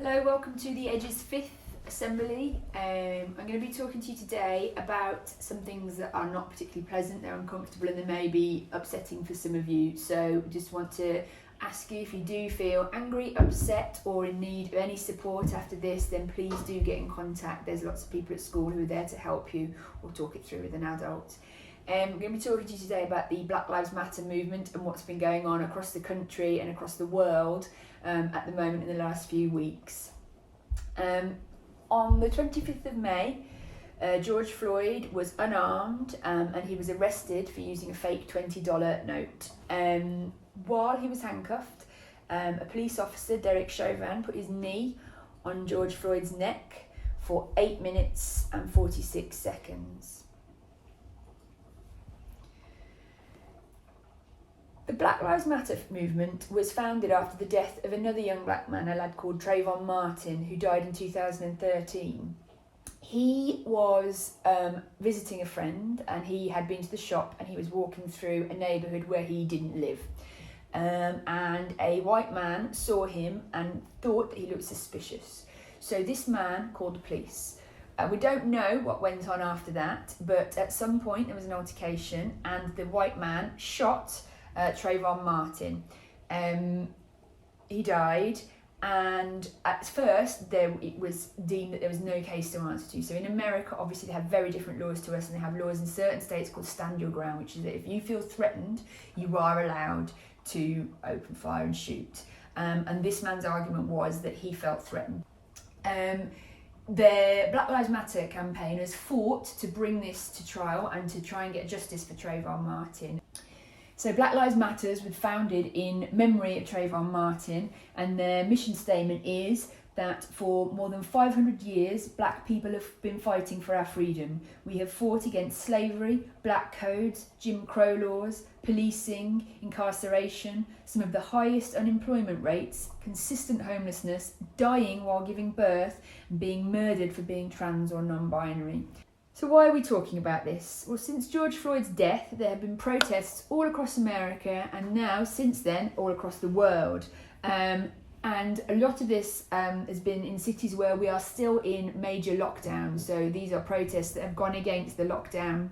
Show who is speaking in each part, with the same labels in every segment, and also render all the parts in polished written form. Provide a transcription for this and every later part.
Speaker 1: Hello, welcome to the Edge's 5th Assembly. I'm going to be talking to you today about some things that are not particularly pleasant, they're uncomfortable and they may be upsetting for some of you. So just want to ask you, if you do feel angry, upset or in need of any support after this, then please do get in contact. There's lots of people at school who are there to help you or talk it through with an adult. I'm going to be talking to you today about the Black Lives Matter movement and what's been going on across the country and across the world at the moment in the last few weeks. On the 25th of May, George Floyd was unarmed and he was arrested for using a fake $20 note. While he was handcuffed, a police officer, Derek Chauvin, put his knee on George Floyd's neck for 8 minutes and 46 seconds. The Black Lives Matter movement was founded after the death of another young black man, a lad called Trayvon Martin, who died in 2013. He was visiting a friend and he had been to the shop and he was walking through a neighbourhood where he didn't live. And a white man saw him and thought that he looked suspicious. So this man called the police. We don't know what went on after that, but at some point there was an altercation and the white man shot Trayvon Martin. He died, and at first it was deemed that there was no case to answer to. So in America, obviously they have very different laws to us, and they have laws in certain states called stand your ground, which is that if you feel threatened, you are allowed to open fire and shoot. And this man's argument was that he felt threatened. The Black Lives Matter campaign has fought to bring this to trial and to try and get justice for Trayvon Martin. So Black Lives Matter was founded in memory of Trayvon Martin, and their mission statement is that for more than 500 years, black people have been fighting for our freedom. We have fought against slavery, black codes, Jim Crow laws, policing, incarceration, some of the highest unemployment rates, consistent homelessness, dying while giving birth, and being murdered for being trans or non-binary. So why are we talking about this? Well, since George Floyd's death, there have been protests all across America and now, since then, all across the world. And a lot of this has been in cities where we are still in major lockdown. So these are protests that have gone against the lockdown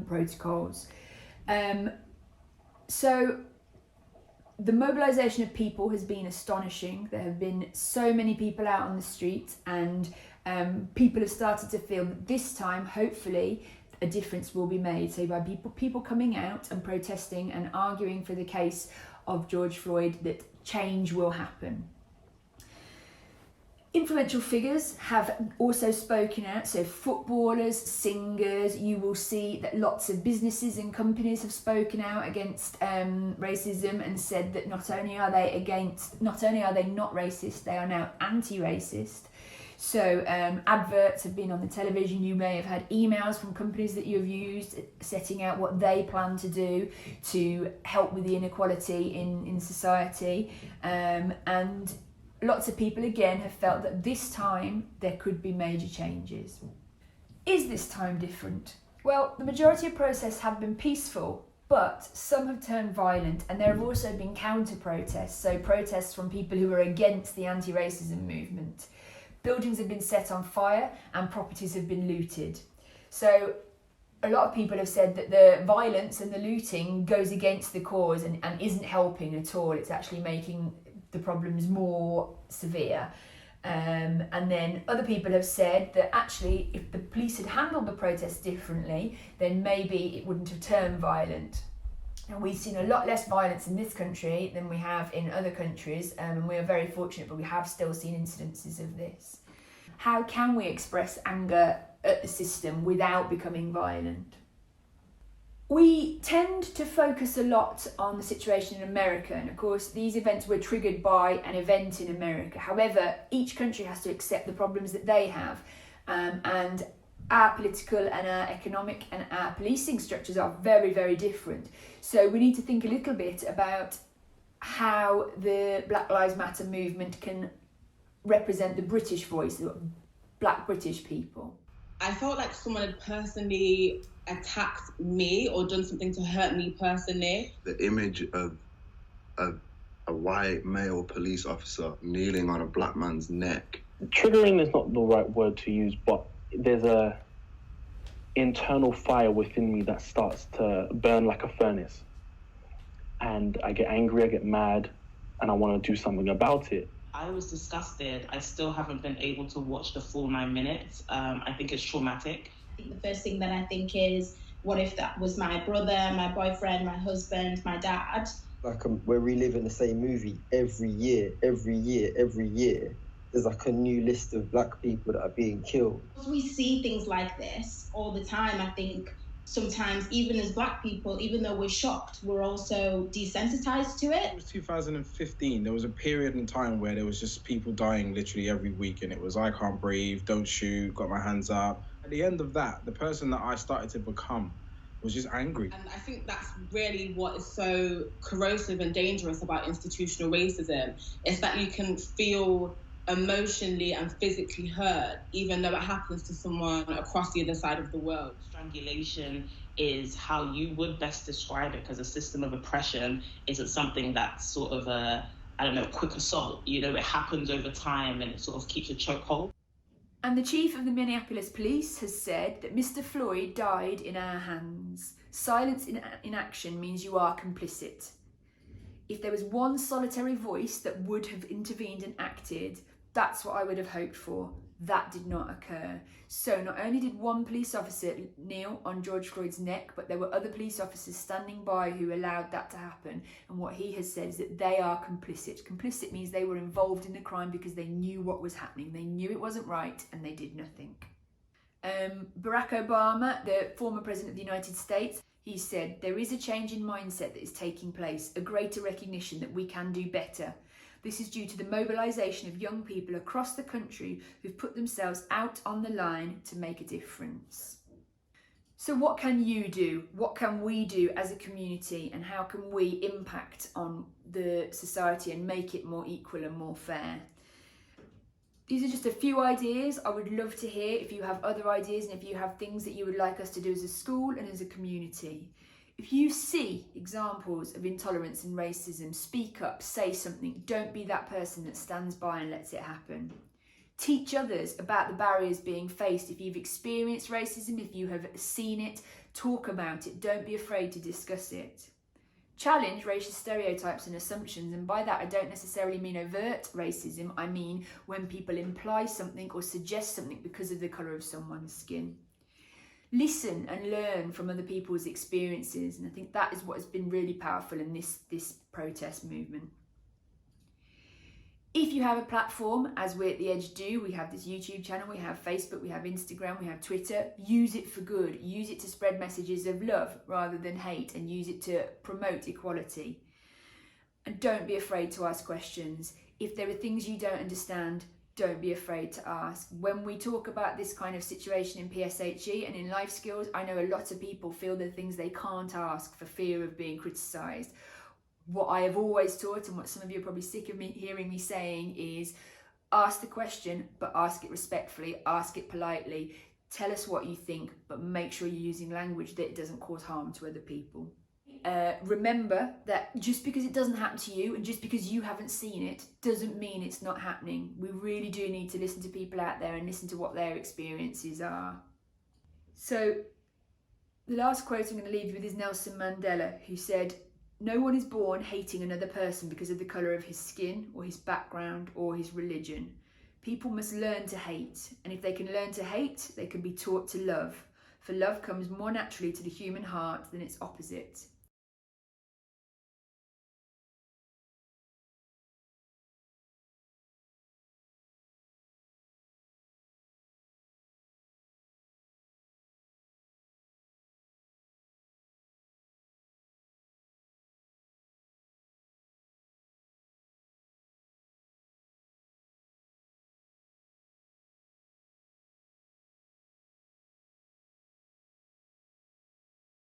Speaker 1: protocols. So the mobilisation of people has been astonishing. There have been so many people out on the street, and people have started to feel that this time, hopefully, a difference will be made. So by people coming out and protesting and arguing for the case of George Floyd, that change will happen. Influential figures have also spoken out, so footballers, singers. You will see that lots of businesses and companies have spoken out against racism and said that not only are they not racist, they are now anti-racist. So adverts have been on the television. You may have had emails from companies that you've used setting out what they plan to do to help with the inequality in society. And lots of people, again, have felt that this time there could be major changes. Is this time different? Well, the majority of protests have been peaceful, but some have turned violent, and there have also been counter-protests, so protests from people who are against the anti-racism movement. Buildings have been set on fire and properties have been looted. So a lot of people have said that the violence and the looting goes against the cause and isn't helping at all. It's actually making the problems more severe. And then other people have said that actually if the police had handled the protests differently, then maybe it wouldn't have turned violent. And we've seen a lot less violence in this country than we have in other countries, and we are very fortunate, but we have still seen incidences of this. How can we express anger at the system without becoming violent? We tend to focus a lot on the situation in America, and of course these events were triggered by an event in America. However, each country has to accept the problems that they have, and our political and our economic and our policing structures are very, very different. So we need to think a little bit about how the Black Lives Matter movement can represent the British voice, the black British people.
Speaker 2: I felt like someone had personally attacked me or done something to hurt me personally.
Speaker 3: The image of a white male police officer kneeling on a black man's neck.
Speaker 4: Triggering is not the right word to use, but there's a internal fire within me that starts to burn like a furnace. And I get angry, I get mad, and I want to do something about it.
Speaker 5: I was disgusted. I still haven't been able to watch the full 9 minutes. I think it's traumatic.
Speaker 6: I think the first thing that I think is, what if that was my brother, my boyfriend, my husband, my dad?
Speaker 7: Like we're reliving the same movie every year. There's like a new list of black people that are being killed.
Speaker 6: We see things like this all the time. I think sometimes, even as black people, even though we're shocked, we're also desensitized to it.
Speaker 8: It was 2015. There was a period in time where there was just people dying literally every week, and it was, I can't breathe, don't shoot, got my hands up. At the end of that, the person that I started to become was just angry.
Speaker 2: And I think that's really what is so corrosive and dangerous about institutional racism, is that you can feel emotionally and physically hurt, even though it happens to someone across the other side of the world.
Speaker 5: Strangulation is how you would best describe it, because a system of oppression isn't something that's sort of a, quick assault. You know, it happens over time and it sort of keeps a chokehold.
Speaker 1: And the chief of the Minneapolis police has said that Mr. Floyd died in our hands. Silence in action means you are complicit. If there was one solitary voice that would have intervened and acted, that's what I would have hoped for. That did not occur. So not only did one police officer kneel on George Floyd's neck, but there were other police officers standing by who allowed that to happen. And what he has said is that they are complicit. Complicit means they were involved in the crime because they knew what was happening. They knew it wasn't right and they did nothing. Barack Obama, the former president of the United States, he said, there is a change in mindset that is taking place, a greater recognition that we can do better. This is due to the mobilisation of young people across the country who've put themselves out on the line to make a difference. So what can you do? What can we do as a community? And how can we impact on the society and make it more equal and more fair? These are just a few ideas. I would love to hear if you have other ideas and if you have things that you would like us to do as a school and as a community. If you see examples of intolerance and racism, speak up, say something. Don't be that person that stands by and lets it happen. Teach others about the barriers being faced. If you've experienced racism, if you have seen it, talk about it. Don't be afraid to discuss it. Challenge racial stereotypes and assumptions, and by that I don't necessarily mean overt racism. I mean when people imply something or suggest something because of the colour of someone's skin. Listen and learn from other people's experiences, and I think that is what has been really powerful in this protest movement. If you have a platform, as we at The Edge do, we have this YouTube channel, we have Facebook, we have Instagram, we have Twitter, use it for good. Use it to spread messages of love rather than hate, and use it to promote equality. And don't be afraid to ask questions. If there are things you don't understand, don't be afraid to ask. When we talk about this kind of situation in PSHE and in life skills, I know a lot of people feel there are things they can't ask for fear of being criticised. What I have always taught, and what some of you are probably sick of me hearing me saying, is ask the question, but ask it respectfully, ask it politely. Tell us what you think, but make sure you're using language that doesn't cause harm to other people. Remember that just because it doesn't happen to you and just because you haven't seen it doesn't mean it's not happening. We really do need to listen to people out there and listen to what their experiences are. So the last quote I'm going to leave you with is Nelson Mandela, who said, "No one is born hating another person because of the colour of his skin or his background or his religion. People must learn to hate, and if they can learn to hate, they can be taught to love. For love comes more naturally to the human heart than its opposite."